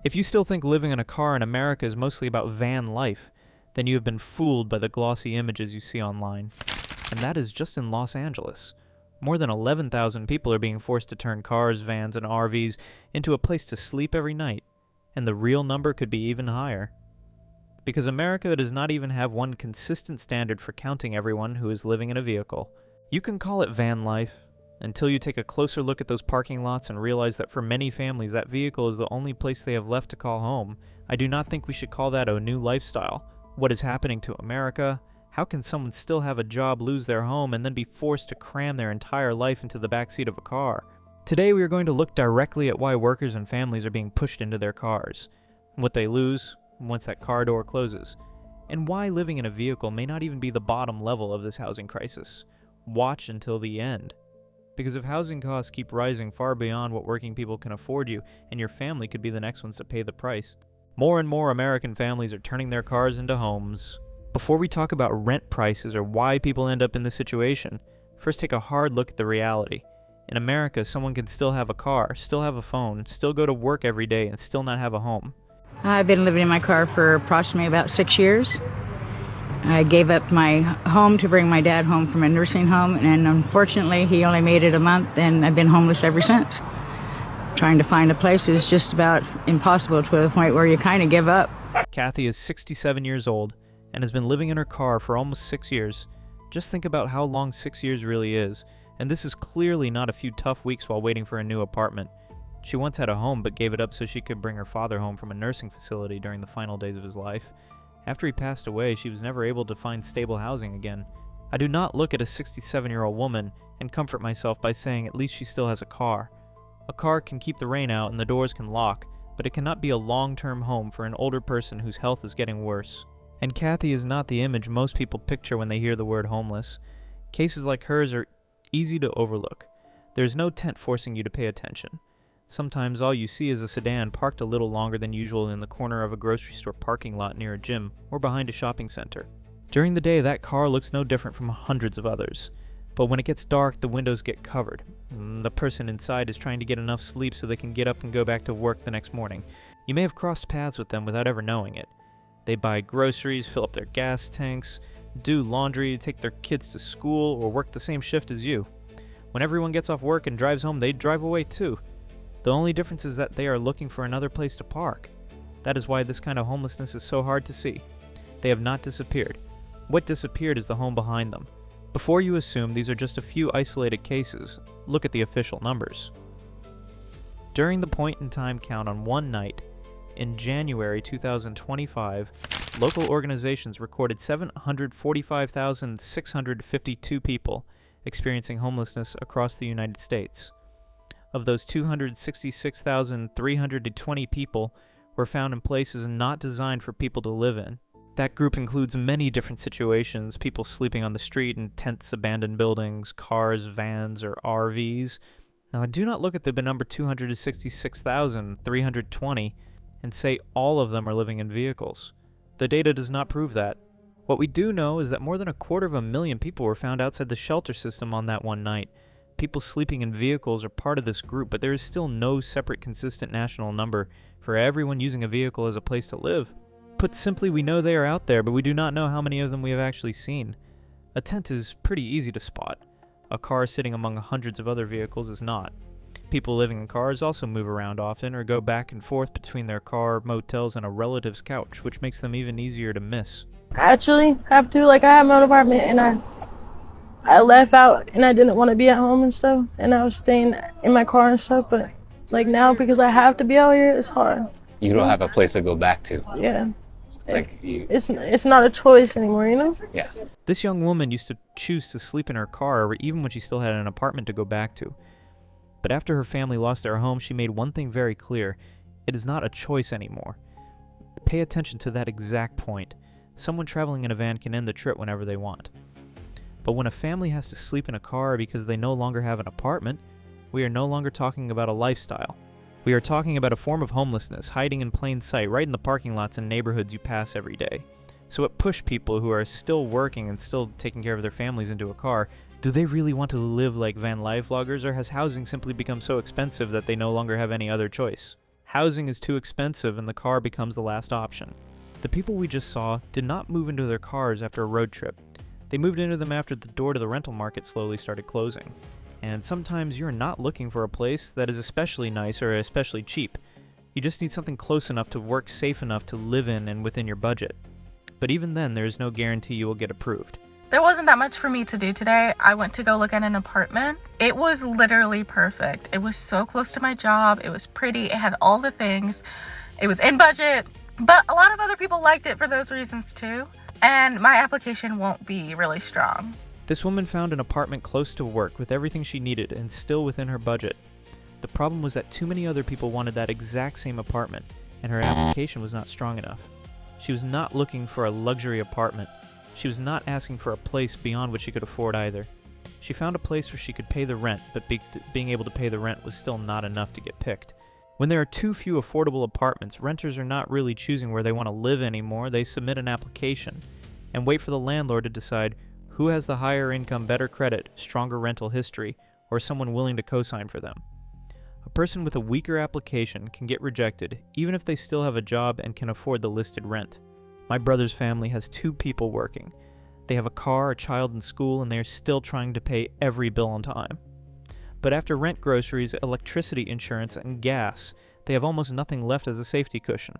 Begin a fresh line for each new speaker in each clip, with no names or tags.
If you still think living in a car in America is mostly about van life, then you have been fooled by the glossy images you see online. And that is just in Los Angeles. More than 11,000 people are being forced to turn cars, vans, and RVs into a place to sleep every night, and the real number could be even higher. Because America does not even have one consistent standard for counting everyone who is living in a vehicle. You can call it van life, until you take a closer look at those parking lots and realize that for many families that vehicle is the only place they have left to call home. I do not think we should call that a new lifestyle. What is happening to America? How can someone still have a job, lose their home, and then be forced to cram their entire life into the backseat of a car? Today we are going to look directly at why workers and families are being pushed into their cars, what they lose once that car door closes, and why living in a vehicle may not even be the bottom level of this housing crisis. Watch until the end. Because if housing costs keep rising far beyond what working people can afford you, and your family could be the next ones to pay the price. More and more American families are turning their cars into homes. Before we talk about rent prices or why people end up in this situation, first take a hard look at the reality. In America, someone can still have a car, still have a phone, still go to work every day, and still not have a home.
I've been living in my car for approximately about 6 years. I gave up my home to bring my dad home from a nursing home, and unfortunately he only made it a month, and I've been homeless ever since. Trying to find a place is just about impossible to the point where you kind of give up.
Kathy is 67 years old and has been living in her car for almost 6 years. Just think about how long 6 years really is, and this is clearly not a few tough weeks while waiting for a new apartment. She once had a home but gave it up so she could bring her father home from a nursing facility during the final days of his life. After he passed away, she was never able to find stable housing again. I do not look at a 67-year-old woman and comfort myself by saying at least she still has a car. A car can keep the rain out and the doors can lock, but it cannot be a long-term home for an older person whose health is getting worse. And Kathy is not the image most people picture when they hear the word homeless. Cases like hers are easy to overlook. There is no tent forcing you to pay attention. Sometimes all you see is a sedan parked a little longer than usual in the corner of a grocery store parking lot near a gym or behind a shopping center. During the day, that car looks no different from hundreds of others. But when it gets dark, the windows get covered. The person inside is trying to get enough sleep so they can get up and go back to work the next morning. You may have crossed paths with them without ever knowing it. They buy groceries, fill up their gas tanks, do laundry, take their kids to school, or work the same shift as you. When everyone gets off work and drives home, they drive away too. The only difference is that they are looking for another place to park. That is why this kind of homelessness is so hard to see. They have not disappeared. What disappeared is the home behind them. Before you assume these are just a few isolated cases, look at the official numbers. During the point-in-time count on one night, in January 2025, local organizations recorded 745,652 people experiencing homelessness across the United States. Of those, 266,320 people were found in places not designed for people to live in. That group includes many different situations: people sleeping on the street in tents, abandoned buildings, cars, vans, or RVs. Now, do not look at the number 266,320 and say all of them are living in vehicles. The data does not prove that. What we do know is that more than 250,000 people were found outside the shelter system on that one night. People sleeping in vehicles are part of this group, but there is still no separate consistent national number for everyone using a vehicle as a place to live. Put simply, we know they are out there, but we do not know how many of them we have actually seen. A tent is pretty easy to spot. A car sitting among hundreds of other vehicles is not. People living in cars also move around often or go back and forth between their car, motels, and a relative's couch, which makes them even easier to miss.
I actually have to, I have my own apartment, and I left out and I didn't want to be at home and stuff, and I was staying in my car and stuff, but now because I have to be out here, it's hard.
You don't have a place to go back to.
Yeah.
It's
not a choice anymore,
Yeah.
This young woman used to choose to sleep in her car even when she still had an apartment to go back to. But after her family lost their home, she made one thing very clear: it is not a choice anymore. Pay attention to that exact point. Someone traveling in a van can end the trip whenever they want. But when a family has to sleep in a car because they no longer have an apartment, we are no longer talking about a lifestyle. We are talking about a form of homelessness hiding in plain sight right in the parking lots and neighborhoods you pass every day. So it pushed people who are still working and still taking care of their families into a car. Do they really want to live like van life vloggers, or has housing simply become so expensive that they no longer have any other choice? Housing is too expensive and the car becomes the last option. The people we just saw did not move into their cars after a road trip. They moved into them after the door to the rental market slowly started closing. And sometimes you're not looking for a place that is especially nice or especially cheap. You just need something close enough to work safe enough to live in and within your budget. But even then, there is no guarantee you will get approved.
There wasn't that much for me to do today. I went to go look at an apartment. It was literally perfect. It was so close to my job. It was pretty. It had all the things. It was in budget. But a lot of other people liked it for those reasons too. And my application won't be really strong.
This woman found an apartment close to work with everything she needed and still within her budget. The problem was that too many other people wanted that exact same apartment, and her application was not strong enough. She was not looking for a luxury apartment. She was not asking for a place beyond what she could afford either. She found a place where she could pay the rent, but being able to pay the rent was still not enough to get picked. When there are too few affordable apartments, renters are not really choosing where they want to live anymore. They submit an application and wait for the landlord to decide who has the higher income, better credit, stronger rental history, or someone willing to co-sign for them. A person with a weaker application can get rejected even if they still have a job and can afford the listed rent. My brother's family has 2 people working. They have a car, a child in school, and they are still trying to pay every bill on time. But after rent, groceries, electricity insurance, and gas, they have almost nothing left as a safety cushion.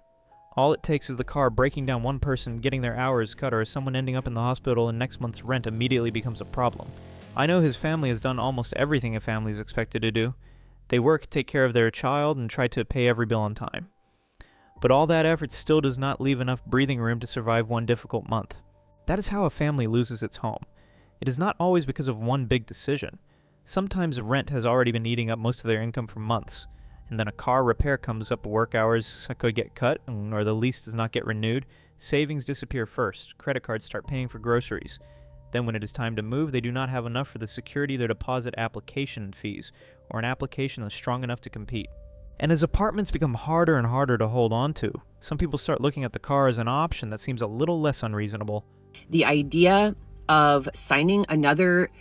All it takes is the car breaking down one person, getting their hours cut, or someone ending up in the hospital and next month's rent immediately becomes a problem. I know his family has done almost everything a family is expected to do. They work, take care of their child, and try to pay every bill on time. But all that effort still does not leave enough breathing room to survive one difficult month. That is how a family loses its home. It is not always because of one big decision. Sometimes rent has already been eating up most of their income for months, and then a car repair comes up, work hours could get cut, or the lease does not get renewed. Savings disappear first. Credit cards start paying for groceries. Then when it is time to move, they do not have enough for the security of their deposit application fees, or an application that's strong enough to compete. And as apartments become harder and harder to hold on to, some people start looking at the car as an option that seems a little less unreasonable.
The idea of signing another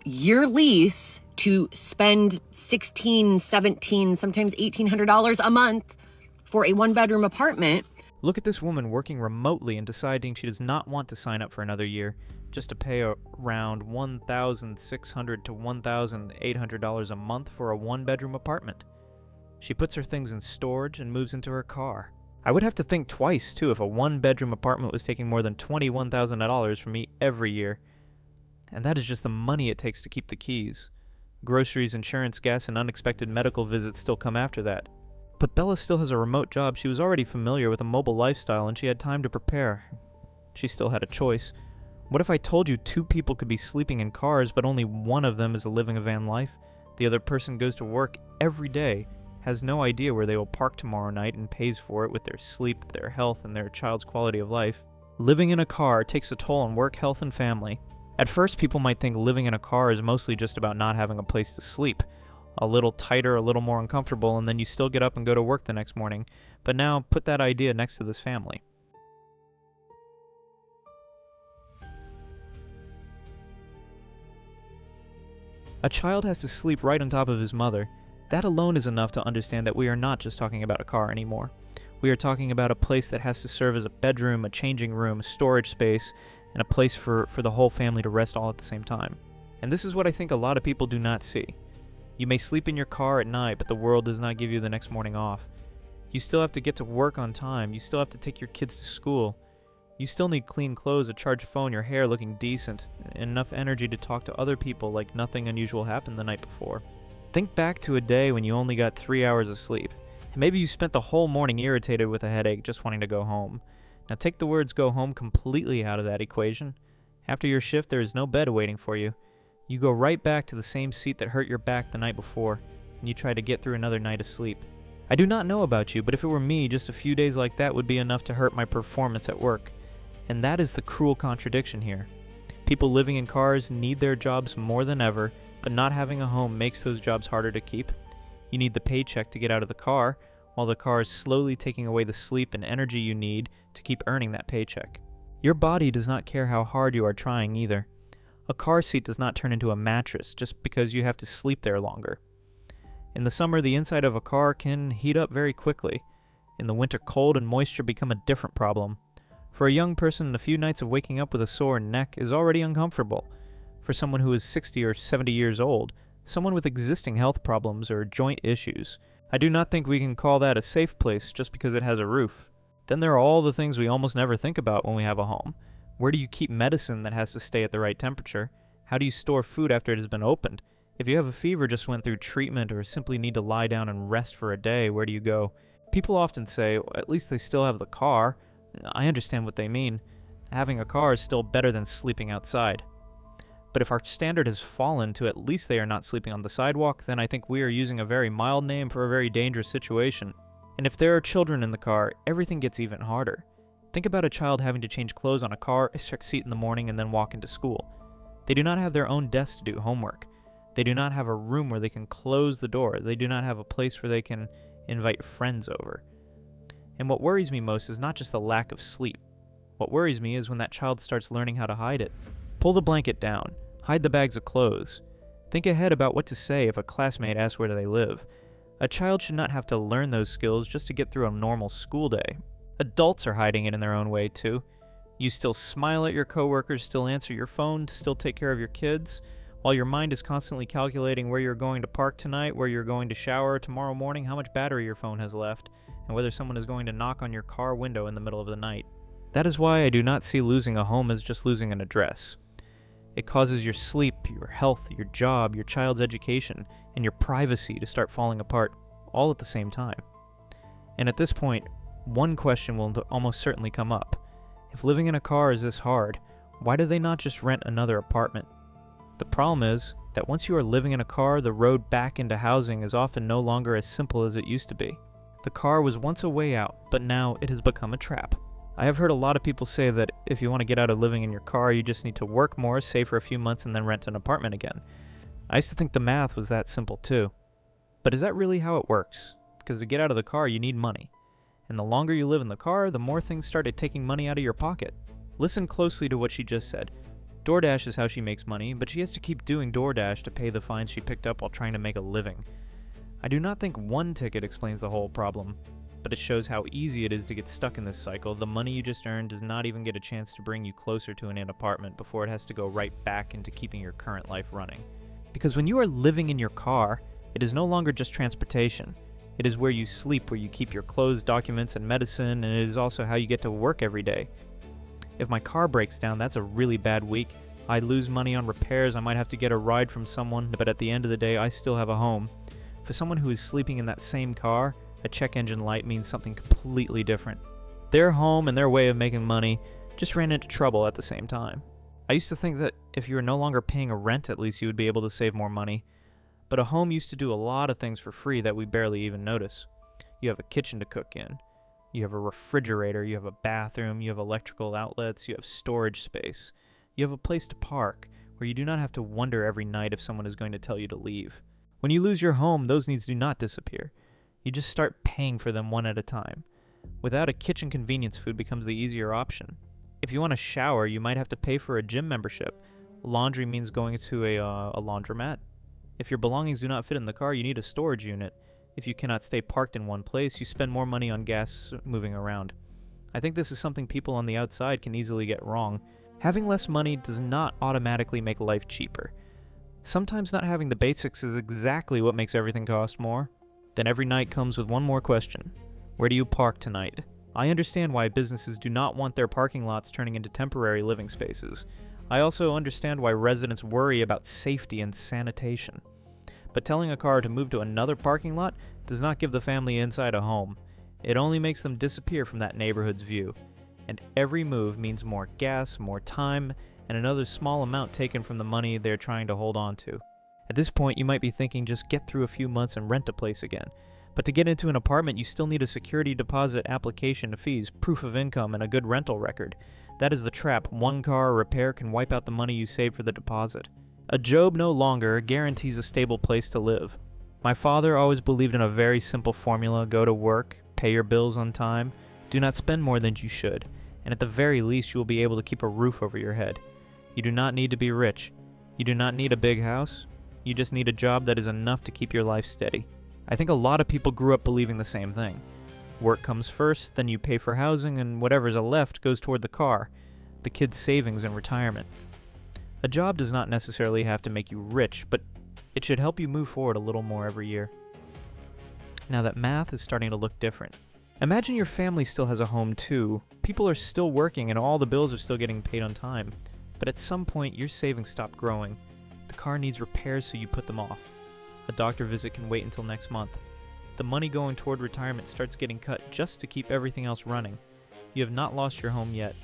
year lease to spend $1,600, $1,700, sometimes $1,800 a month for a 1-bedroom apartment.
Look at this woman working remotely and deciding she does not want to sign up for another year just to pay around $1,600 to $1,800 a month for a 1-bedroom apartment. She puts her things in storage and moves into her car. I would have to think twice, too, if a 1-bedroom apartment was taking more than $21,000 from me every year. And that is just the money it takes to keep the keys. Groceries, insurance, gas, and unexpected medical visits still come after that. But Bella still has a remote job. She was already familiar with a mobile lifestyle, and she had time to prepare. She still had a choice. What if I told you 2 people could be sleeping in cars, but only one of them is living a van life? The other person goes to work every day, has no idea where they will park tomorrow night, and pays for it with their sleep, their health, and their child's quality of life. Living in a car takes a toll on work, health, and family. At first, people might think living in a car is mostly just about not having a place to sleep. A little tighter, a little more uncomfortable, and then you still get up and go to work the next morning. But now, put that idea next to this family. A child has to sleep right on top of his mother. That alone is enough to understand that we are not just talking about a car anymore. We are talking about a place that has to serve as a bedroom, a changing room, a storage space, and a place for the whole family to rest all at the same time. And this is what I think a lot of people do not see. You may sleep in your car at night, but the world does not give you the next morning off. You still have to get to work on time. You still have to take your kids to school. You still need clean clothes, a charged phone, your hair looking decent, and enough energy to talk to other people like nothing unusual happened the night before. Think back to a day when you only got 3 hours of sleep. And maybe you spent the whole morning irritated with a headache just wanting to go home. Now take the words "go home" completely out of that equation. After your shift, there is no bed waiting for you. You go right back to the same seat that hurt your back the night before, and you try to get through another night of sleep. I do not know about you, but if it were me, just a few days like that would be enough to hurt my performance at work. And that is the cruel contradiction here. People living in cars need their jobs more than ever, but not having a home makes those jobs harder to keep. You need the paycheck to get out of the car, while the car is slowly taking away the sleep and energy you need to keep earning that paycheck. Your body does not care how hard you are trying either. A car seat does not turn into a mattress just because you have to sleep there longer. In the summer, the inside of a car can heat up very quickly. In the winter, cold and moisture become a different problem. For a young person, a few nights of waking up with a sore neck is already uncomfortable. For someone who is 60 or 70 years old, someone with existing health problems or joint issues, I do not think we can call that a safe place just because it has a roof. Then there are all the things we almost never think about when we have a home. Where do you keep medicine that has to stay at the right temperature? How do you store food after it has been opened? If you have a fever, just went through treatment, or simply need to lie down and rest for a day, where do you go? People often say, well, at least they still have the car. I understand what they mean. Having a car is still better than sleeping outside. But if our standard has fallen to at least they are not sleeping on the sidewalk, then I think we are using a very mild name for a very dangerous situation. And if there are children in the car, everything gets even harder. Think about a child having to change clothes on a car seat in the morning and then walk into school. They do not have their own desk to do homework. They do not have a room where they can close the door. They do not have a place where they can invite friends over. And what worries me most is not just the lack of sleep. What worries me is when that child starts learning how to hide it. Pull the blanket down. Hide the bags of clothes. Think ahead about what to say if a classmate asks where they live. A child should not have to learn those skills just to get through a normal school day. Adults are hiding it in their own way too. You still smile at your coworkers, still answer your phone, still take care of your kids, while your mind is constantly calculating where you're going to park tonight, where you're going to shower tomorrow morning, how much battery your phone has left, and whether someone is going to knock on your car window in the middle of the night. That is why I do not see losing a home as just losing an address. It causes your sleep, your health, your job, your child's education, and your privacy to start falling apart all at the same time. And at this point, one question will almost certainly come up. If living in a car is this hard, why do they not just rent another apartment? The problem is that once you are living in a car, the road back into housing is often no longer as simple as it used to be. The car was once a way out, but now it has become a trap. I have heard a lot of people say that if you want to get out of living in your car, you just need to work more, save for a few months, and then rent an apartment again. I used to think the math was that simple too. But is that really how it works? Because to get out of the car, you need money. And the longer you live in the car, the more things started taking money out of your pocket. Listen closely to what she just said. DoorDash is how she makes money, but she has to keep doing DoorDash to pay the fines she picked up while trying to make a living. I do not think one ticket explains the whole problem, but it shows how easy it is to get stuck in this cycle. The money you just earned does not even get a chance to bring you closer to an apartment before it has to go right back into keeping your current life running. Because when you are living in your car, it is no longer just transportation. It is where you sleep, where you keep your clothes, documents, and medicine, and it is also how you get to work every day. If my car breaks down, that's a really bad week. I lose money on repairs, I might have to get a ride from someone, but at the end of the day, I still have a home. For someone who is sleeping in that same car, a check engine light means something completely different. Their home and their way of making money just ran into trouble at the same time. I used to think that if you were no longer paying a rent, at least you would be able to save more money. But a home used to do a lot of things for free that we barely even notice. You have a kitchen to cook in. You have a refrigerator, you have a bathroom, you have electrical outlets, you have storage space. You have a place to park, where you do not have to wonder every night if someone is going to tell you to leave. When you lose your home, those needs do not disappear. You just start paying for them one at a time. Without a kitchen, convenience food becomes the easier option. If you want a shower, you might have to pay for a gym membership. Laundry means going to a laundromat. If your belongings do not fit in the car, you need a storage unit. If you cannot stay parked in one place, you spend more money on gas moving around. I think this is something people on the outside can easily get wrong. Having less money does not automatically make life cheaper. Sometimes not having the basics is exactly what makes everything cost more. Then every night comes with one more question. Where do you park tonight? I understand why businesses do not want their parking lots turning into temporary living spaces. I also understand why residents worry about safety and sanitation. But telling a car to move to another parking lot does not give the family inside a home. It only makes them disappear from that neighborhood's view. And every move means more gas, more time, and another small amount taken from the money they're trying to hold on to. At this point, you might be thinking just get through a few months and rent a place again. But to get into an apartment, you still need a security deposit, application fees, proof of income, and a good rental record. That is the trap. One car or repair can wipe out the money you saved for the deposit. A job no longer guarantees a stable place to live. My father always believed in a very simple formula: go to work, pay your bills on time, do not spend more than you should, and at the very least you will be able to keep a roof over your head. You do not need to be rich. You do not need a big house. You just need a job that is enough to keep your life steady. I think a lot of people grew up believing the same thing. Work comes first, then you pay for housing, and whatever's left goes toward the car, the kids' savings and retirement. A job does not necessarily have to make you rich, but it should help you move forward a little more every year. Now that math is starting to look different. Imagine your family still has a home too. People are still working and all the bills are still getting paid on time. But at some point, your savings stop growing. The car needs repairs, so you put them off. A doctor visit can wait until next month. The money going toward retirement starts getting cut just to keep everything else running. You have not lost your home yet,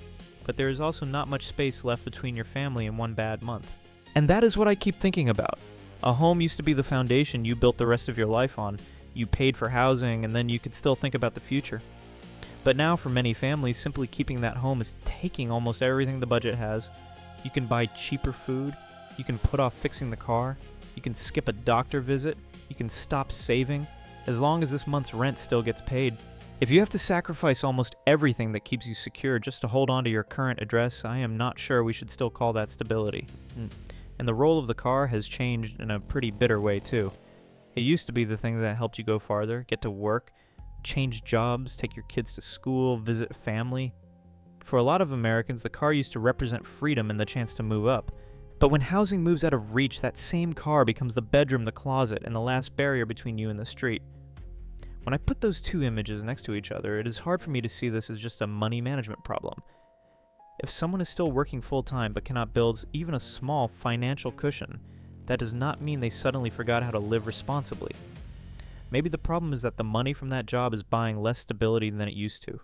but there is also not much space left between your family and one bad month. And that is what I keep thinking about. A home used to be the foundation you built the rest of your life on. You paid for housing, and then you could still think about the future. But now for many families, simply keeping that home is taking almost everything the budget has. You can buy cheaper food, you can put off fixing the car, you can skip a doctor visit, you can stop saving, as long as this month's rent still gets paid. If you have to sacrifice almost everything that keeps you secure just to hold on to your current address, I am not sure we should still call that stability. And the role of the car has changed in a pretty bitter way too. It used to be the thing that helped you go farther, get to work, change jobs, take your kids to school, visit family. For a lot of Americans, the car used to represent freedom and the chance to move up. But when housing moves out of reach, that same car becomes the bedroom, the closet, and the last barrier between you and the street. When I put those two images next to each other, it is hard for me to see this as just a money management problem. If someone is still working full-time but cannot build even a small financial cushion, that does not mean they suddenly forgot how to live responsibly. Maybe the problem is that the money from that job is buying less stability than it used to.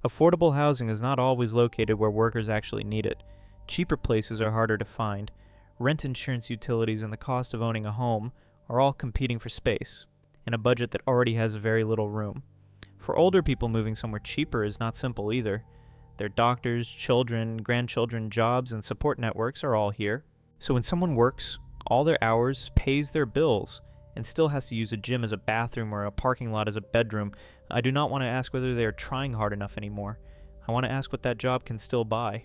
Affordable housing is not always located where workers actually need it. Cheaper places are harder to find. Rent, insurance, utilities, and the cost of owning a home are all competing for space, in a budget that already has very little room. For older people, moving somewhere cheaper is not simple either. Their doctors, children, grandchildren, jobs, and support networks are all here. So when someone works all their hours, pays their bills, and still has to use a gym as a bathroom or a parking lot as a bedroom, I do not want to ask whether they are trying hard enough anymore. I want to ask what that job can still buy.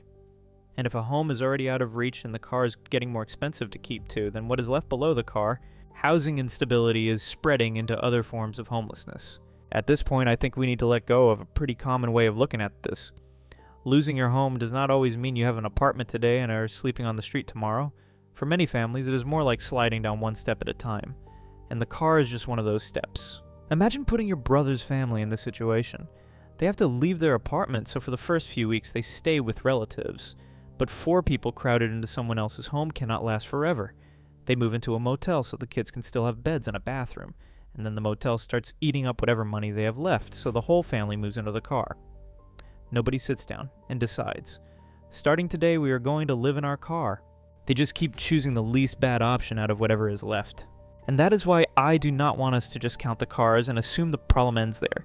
And if a home is already out of reach and the car is getting more expensive to keep to, then what is left below the car, housing instability is spreading into other forms of homelessness. At this point, I think we need to let go of a pretty common way of looking at this. Losing your home does not always mean you have an apartment today and are sleeping on the street tomorrow. For many families, it is more like sliding down one step at a time, and the car is just one of those steps. Imagine putting your brother's family in this situation. They have to leave their apartment, so for the first few weeks they stay with relatives. But 4 people crowded into someone else's home cannot last forever. They move into a motel so the kids can still have beds and a bathroom, and then the motel starts eating up whatever money they have left, so the whole family moves into the car. Nobody sits down and decides, starting today we are going to live in our car. They just keep choosing the least bad option out of whatever is left. And that is why I do not want us to just count the cars and assume the problem ends there.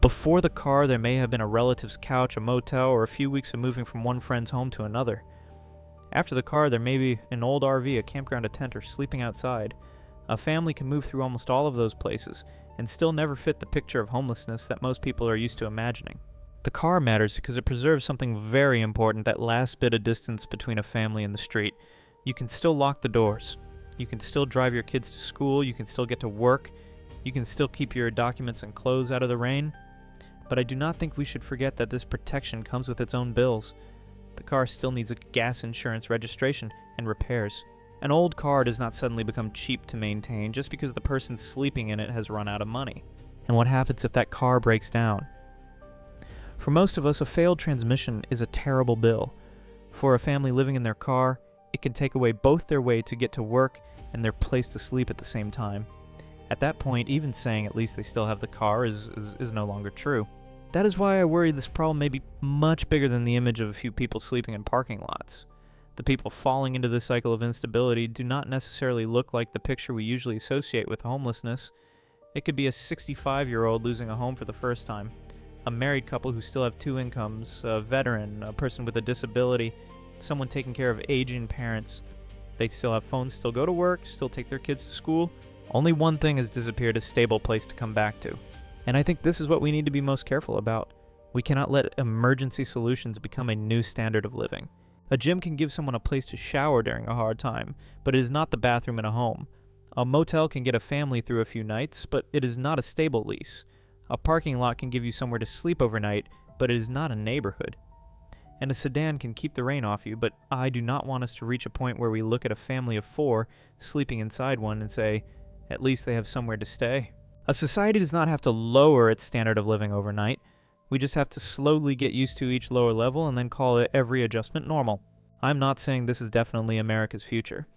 Before the car, there may have been a relative's couch, a motel, or a few weeks of moving from one friend's home to another. After the car, there may be an old RV, a campground, a tent, or sleeping outside. A family can move through almost all of those places and still never fit the picture of homelessness that most people are used to imagining. The car matters because it preserves something very important, that last bit of distance between a family and the street. You can still lock the doors. You can still drive your kids to school. You can still get to work. You can still keep your documents and clothes out of the rain. But I do not think we should forget that this protection comes with its own bills. The car still needs a gas insurance, registration, and repairs. An old car does not suddenly become cheap to maintain just because the person sleeping in it has run out of money. And what happens if that car breaks down? For most of us, a failed transmission is a terrible bill. For a family living in their car, it can take away both their way to get to work and their place to sleep at the same time. At that point, even saying at least they still have the car is no longer true. That is why I worry this problem may be much bigger than the image of a few people sleeping in parking lots. The people falling into this cycle of instability do not necessarily look like the picture we usually associate with homelessness. It could be a 65-year-old losing a home for the first time, a married couple who still have 2 incomes, a veteran, a person with a disability, someone taking care of aging parents. They still have phones, still go to work, still take their kids to school. Only one thing has disappeared: a stable place to come back to. And I think this is what we need to be most careful about. We cannot let emergency solutions become a new standard of living. A gym can give someone a place to shower during a hard time, but it is not the bathroom in a home. A motel can get a family through a few nights, but it is not a stable lease. A parking lot can give you somewhere to sleep overnight, but it is not a neighborhood. And a sedan can keep the rain off you, but I do not want us to reach a point where we look at a family of 4 sleeping inside one and say, at least they have somewhere to stay. A society does not have to lower its standard of living overnight. We just have to slowly get used to each lower level and then call it every adjustment normal. I'm not saying this is definitely America's future.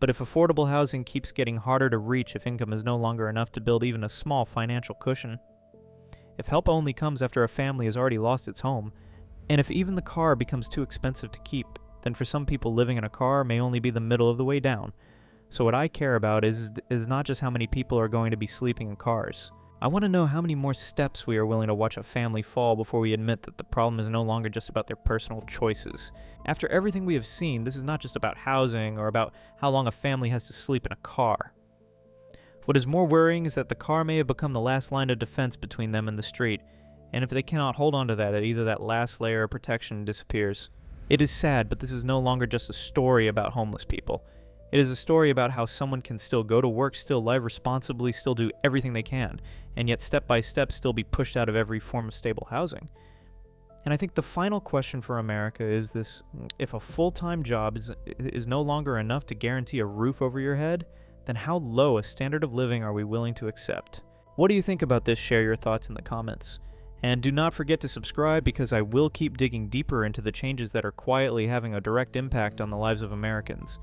But if affordable housing keeps getting harder to reach if income is no longer enough to build even a small financial cushion, if help only comes after a family has already lost its home, and if even the car becomes too expensive to keep, then for some people living in a car may only be the middle of the way down. So what I care about is not just how many people are going to be sleeping in cars. I want to know how many more steps we are willing to watch a family fall before we admit that the problem is no longer just about their personal choices. After everything we have seen, this is not just about housing or about how long a family has to sleep in a car. What is more worrying is that the car may have become the last line of defense between them and the street, and if they cannot hold on to that, either that last layer of protection disappears. It is sad, but this is no longer just a story about homeless people. It is a story about how someone can still go to work, still live responsibly, still do everything they can, and yet step by step still be pushed out of every form of stable housing. And I think the final question for America is this: if a full-time job is no longer enough to guarantee a roof over your head, then how low a standard of living are we willing to accept? What do you think about this? Share your thoughts in the comments. And do not forget to subscribe, because I will keep digging deeper into the changes that are quietly having a direct impact on the lives of Americans.